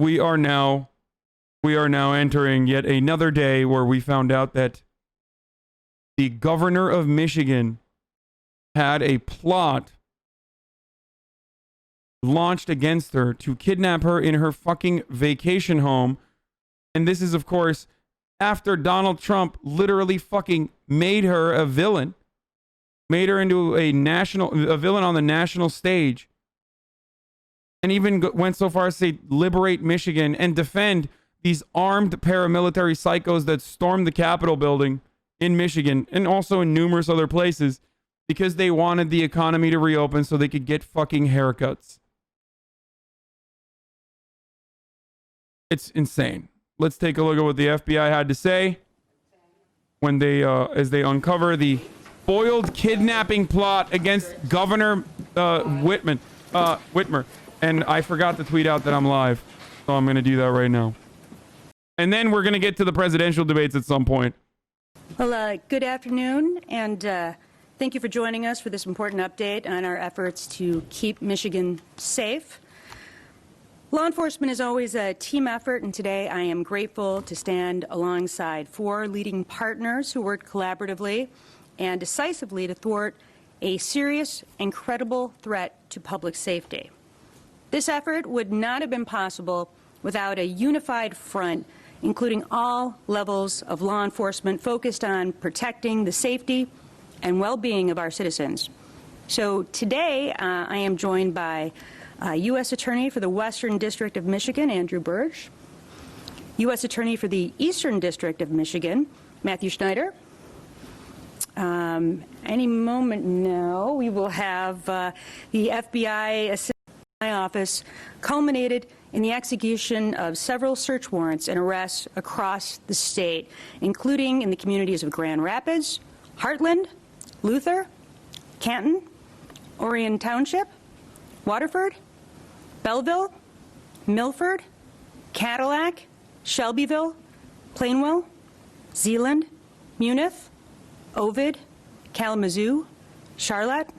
we are now entering yet another day where we found out that the governor of Michigan had a plot launched against her to kidnap her in her fucking vacation home. And this is, of course, after Donald Trump literally fucking made her a villain, made her into a villain on the national stage, and even went so far as to say liberate Michigan and defend these armed paramilitary psychos that stormed the Capitol building in Michigan and also in numerous other places because they wanted the economy to reopen so they could get fucking haircuts. It's insane. Let's take a look at what the FBI had to say when they, as they uncover the foiled kidnapping plot against Governor Whitmer. And I forgot to tweet out that I'm live, so I'm going to do that right now. And then we're going to get to the presidential debates at some point. Well, good afternoon, and thank you for joining us for this important update on our efforts to keep Michigan safe. Law enforcement is always a team effort, and today I am grateful to stand alongside 4 leading partners who worked collaboratively and decisively to thwart a serious and credible threat to public safety. This effort would not have been possible without a unified front, including all levels of law enforcement focused on protecting the safety and well-being of our citizens. So today I am joined by U.S. Attorney for the Western District of Michigan, Andrew Burge, U.S. Attorney for the Eastern District of Michigan, Matthew Schneider. Any moment now, we will have the FBI Assistant Office culminated in the execution of several search warrants and arrests across the state, including in the communities of Grand Rapids, Heartland, Luther, Canton, Orion Township, Waterford, Belleville, Milford, Cadillac, Shelbyville, Plainwell, Zeeland, Munith, Ovid, Kalamazoo, Charlotte,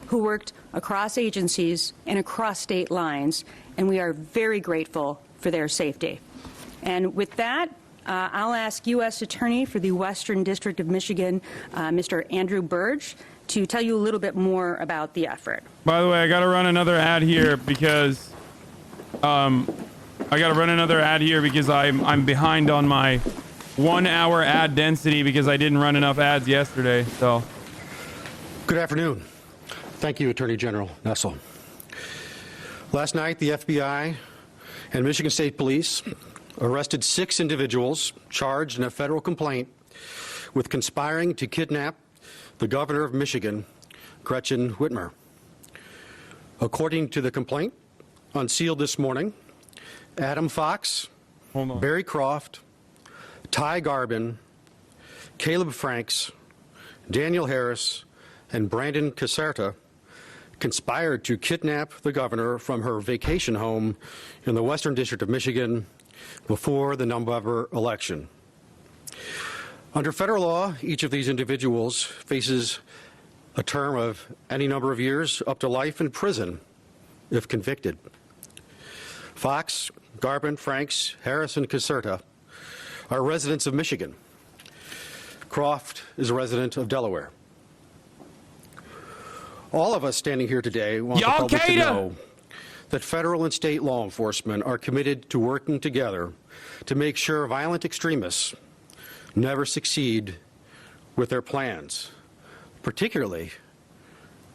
who worked across agencies and across state lines, and we are very grateful for their safety. And with that, I'll ask U.S. Attorney for the Western District of Michigan, Mr. Andrew Burge, to tell you a little bit more about the effort. By the way, I got to run another ad here because I'm behind on my 1 hour ad density because I didn't run enough ads yesterday. So, good afternoon. Thank you, Attorney General Nessel. Last night, the FBI and Michigan State Police arrested 6 individuals charged in a federal complaint with conspiring to kidnap the governor of Michigan, Gretchen Whitmer. According to the complaint, unsealed this morning, Adam Fox, Barry Croft, Ty Garbin, Caleb Franks, Daniel Harris, and Brandon Caserta conspired to kidnap the governor from her vacation home in the Western District of Michigan before the November election. Under federal law, each of these individuals faces a term of any number of years up to life in prison if convicted. Fox, Garbin, Franks, Harris, and Caserta are residents of Michigan. Croft is a resident of Delaware. All of us standing here today want the public to know that federal and state law enforcement are committed to working together to make sure violent extremists never succeed with their plans, particularly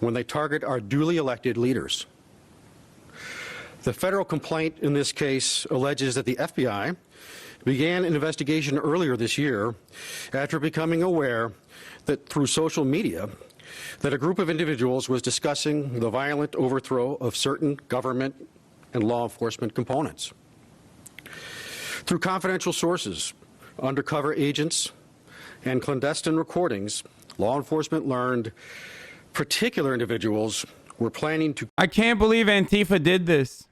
when they target our duly elected leaders. The federal complaint in this case alleges that the FBI began an investigation earlier this year after becoming aware that through social media that a group of individuals was discussing the violent overthrow of certain government and law enforcement components. Through confidential sources, undercover agents, and clandestine recordings, law enforcement learned particular individuals were planning to... I can't believe Antifa did this.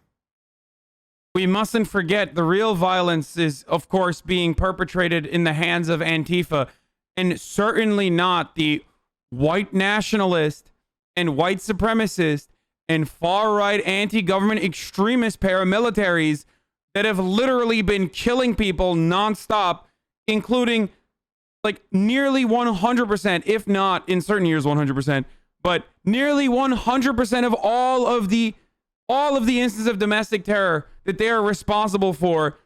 We mustn't forget the real violence is, of course, being perpetrated in the hands of Antifa, and certainly not the white nationalist and white supremacist and far-right anti-government extremist paramilitaries that have literally been killing people nonstop, including like nearly 100%, if not in certain years 100%, but nearly 100% of all of the instances of domestic terror that they are responsible for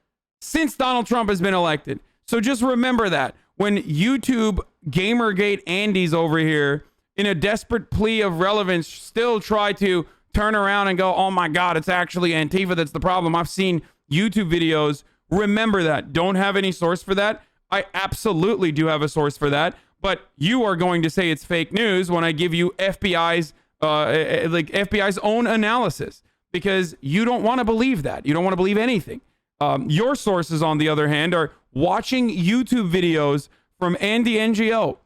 since Donald Trump has been elected. So just remember that when YouTube Gamergate Andy's over here in a desperate plea of relevance still try to turn around and go, oh my God, it's actually Antifa that's the problem. I've seen YouTube videos. Remember that. Don't have any source for that. I absolutely do have a source for that. But you are going to say it's fake news when I give you FBI's own analysis, because you don't want to believe that. You don't want to believe anything. Your sources, on the other hand, are watching YouTube videos from Andy NGO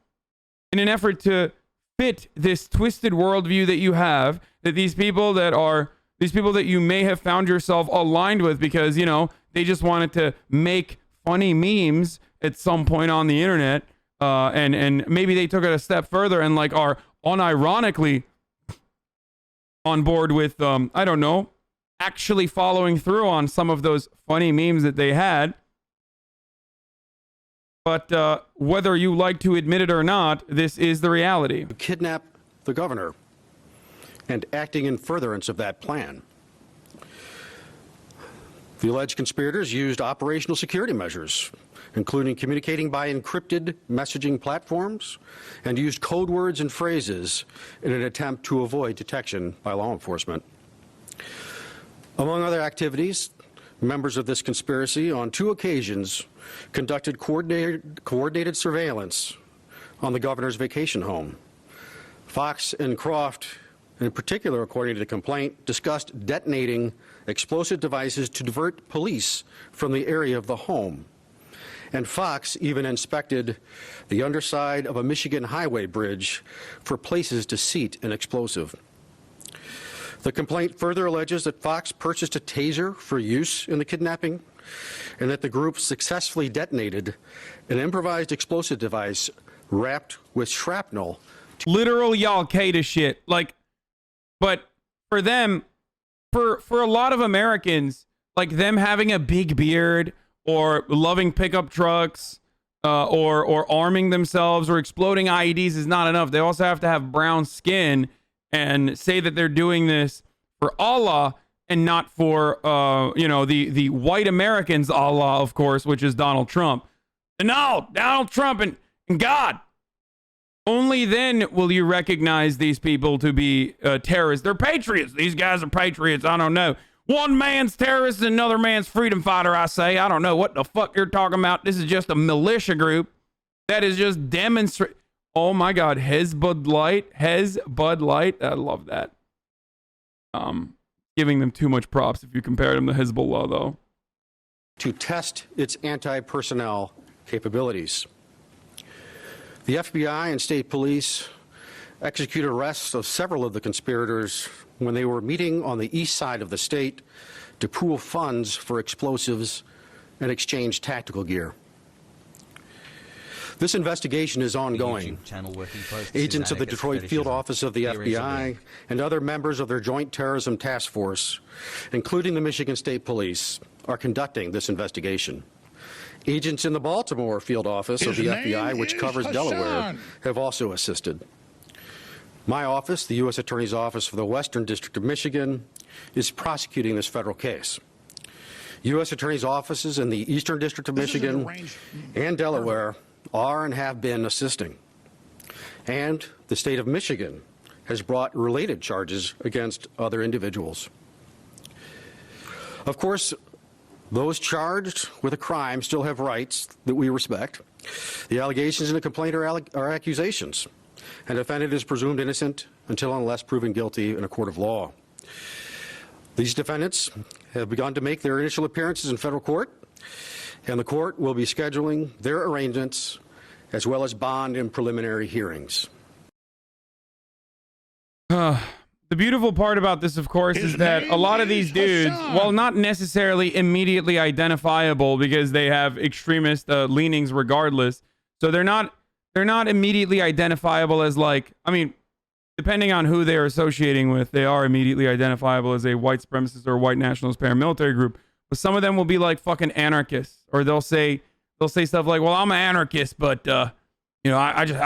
in an effort to fit this twisted worldview that you have, that these people that you may have found yourself aligned with because, you know, they just wanted to make funny memes at some point on the internet, and maybe they took it a step further and like are unironically on board with, I don't know, actually following through on some of those funny memes that they had. But whether you like to admit it or not, this is the reality. Kidnap the governor and acting in furtherance of that plan. The alleged conspirators used operational security measures, including communicating by encrypted messaging platforms, and used code words and phrases in an attempt to avoid detection by law enforcement. Among other activities, members of this conspiracy on 2 occasions conducted coordinated surveillance on the governor's vacation home. Fox and Croft, in particular, according to the complaint, discussed detonating explosive devices to divert police from the area of the home. And Fox even inspected the underside of a Michigan highway bridge for places to seat an explosive. The complaint further alleges that Fox purchased a taser for use in the kidnapping, and that the group successfully detonated an improvised explosive device wrapped with shrapnel. Literal Al-Qaeda shit. Like, but for them, for a lot of Americans, like them having a big beard or loving pickup trucks or arming themselves or exploding IEDs is not enough. They also have to have brown skin and say that they're doing this for Allah and not for, the white Americans, Allah, of course, which is Donald Trump. And no, Donald Trump and God. Only then will you recognize these people to be terrorists. They're patriots. These guys are patriots. I don't know. One man's terrorist and another man's freedom fighter, I say. I don't know what the fuck you're talking about. This is just a militia group that is just demonstrating. Oh my God, Hezbollah. I love that. Giving them too much props if you compare them to Hezbollah, though. To test its anti-personnel capabilities. The FBI and state police executed arrests of several of the conspirators when they were meeting on the east side of the state to pool funds for explosives and exchange tactical gear. This investigation is ongoing. Agents of the Detroit field office of the FBI and other members of their Joint Terrorism Task Force, including the Michigan State Police, are conducting this investigation. Agents in the Baltimore field office of the FBI, which covers Delaware, have also assisted. My office, the U.S. Attorney's Office for the Western District of Michigan, is prosecuting this federal case. U.S. Attorney's offices in the Eastern District of Michigan and Delaware are and have been assisting. And the state of Michigan has brought related charges against other individuals. Of course, those charged with a crime still have rights that we respect. The allegations in the complaint are accusations, and the defendant is presumed innocent until and unless proven guilty in a court of law. These defendants have begun to make their initial appearances in federal court, and the court will be scheduling their arraignments as well as bond and preliminary hearings. The beautiful part about this, of course, is that a lot of these dudes, while not necessarily immediately identifiable because they have extremist leanings regardless, so they're not immediately identifiable as, like, I mean, depending on who they're associating with, they are immediately identifiable as a white supremacist or white nationalist paramilitary group. But some of them will be like fucking anarchists, or they'll say stuff like, well, I'm an anarchist, but I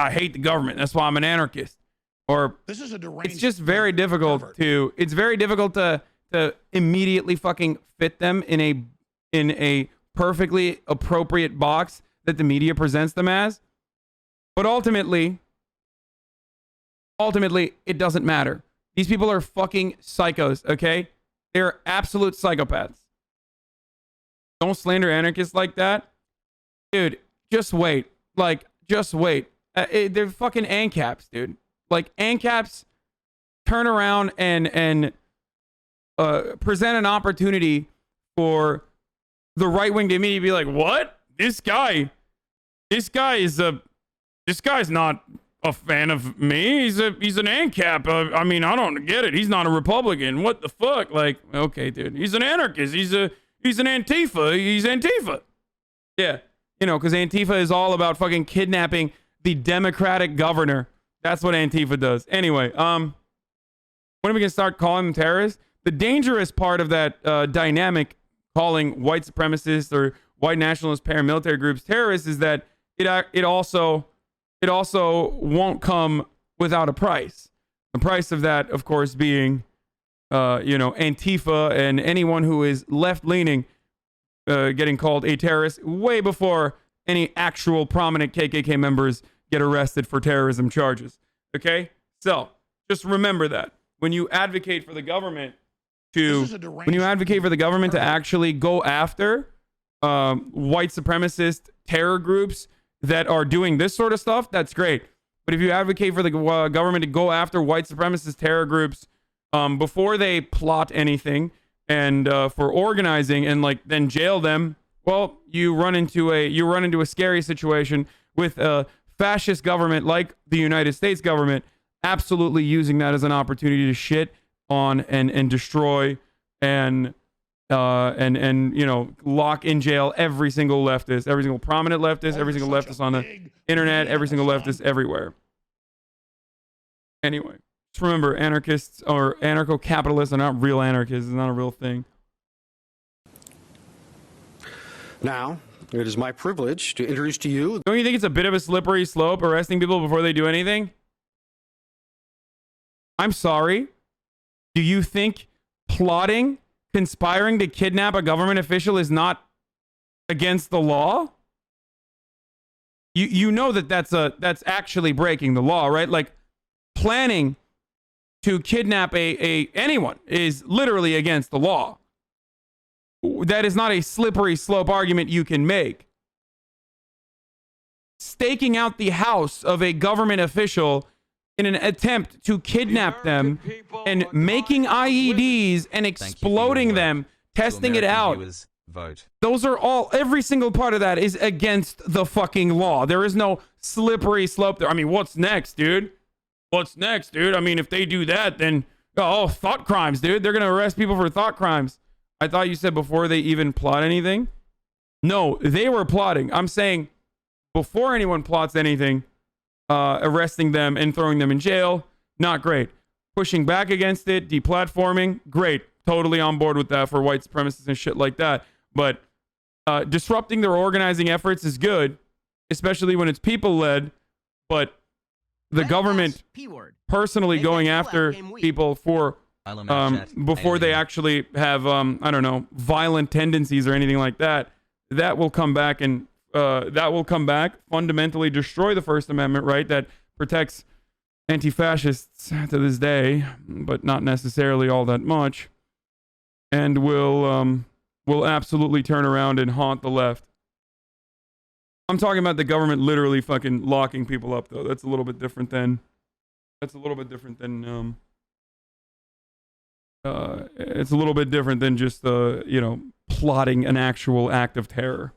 hate the government. That's why I'm an anarchist. Or This is a deranged. it's just very difficult to immediately fucking fit them in a perfectly appropriate box that the media presents them as. But ultimately, it doesn't matter. These people are fucking psychos, okay? They're absolute psychopaths. Don't slander anarchists like that. Dude, just wait. Like, just wait. They're fucking ANCAPs, dude. Like, ANCAPs turn around and present an opportunity for the right-wing to immediately be like, what? This guy's not a fan of me. He's an ANCAP. I mean, I don't get it. He's not a Republican. What the fuck? Like, okay, dude. He's an anarchist. He's an Antifa. He's Antifa. Yeah. Because Antifa is all about fucking kidnapping the Democratic governor. That's what Antifa does. Anyway, when are we going to start calling them terrorists? The dangerous part of that dynamic, calling white supremacists or white nationalist paramilitary groups terrorists, is that it also won't come without a price. The price of that, of course, being, Antifa and anyone who is left-leaning getting called a terrorist way before any actual prominent KKK members get arrested for terrorism charges. Okay? So, just remember that. When you advocate for the government to actually go after white supremacist terror groups that are doing this sort of stuff, that's great. But if you advocate for the government to go after white supremacist terror groups before they plot anything and for organizing and then jail them, well, you run into a scary situation with a fascist government like the United States government absolutely using that as an opportunity to shit on and destroy and lock in jail every single leftist, every single prominent leftist, every single leftist on the internet, every single leftist everywhere. Anyway, just remember, anarchists or anarcho-capitalists are not real anarchists. It's not a real thing. Now, it is my privilege to introduce to you. Don't you think it's a bit of a slippery slope, arresting people before they do anything? I'm sorry. Do you think plotting, conspiring to kidnap a government official is not against the law? You know that's actually breaking the law, right? Like, planning to kidnap anyone is literally against the law. That is not a slippery slope argument you can make. Staking out the house of a government official in an attempt to kidnap them and making IEDs and exploding them, testing it out. Those are every single part of that is against the fucking law. There is no slippery slope there. I mean, what's next, dude? What's next, dude? I mean, if they do that, then, thought crimes, dude. They're going to arrest people for thought crimes. I thought you said before they even plot anything. No, they were plotting. I'm saying before anyone plots anything, arresting them and throwing them in jail, not great. Pushing back against it, deplatforming, great. Totally on board with that for white supremacists and shit like that. But disrupting their organizing efforts is good, especially when it's people-led. But the government personally going after people for before they actually have violent tendencies or anything like that, that will come back and fundamentally destroy the First Amendment, right? That protects anti-fascists to this day, but not necessarily all that much, and will absolutely turn around and haunt the left. I'm talking about the government literally fucking locking people up, though. That's a little bit different than it's a little bit different than just plotting an actual act of terror.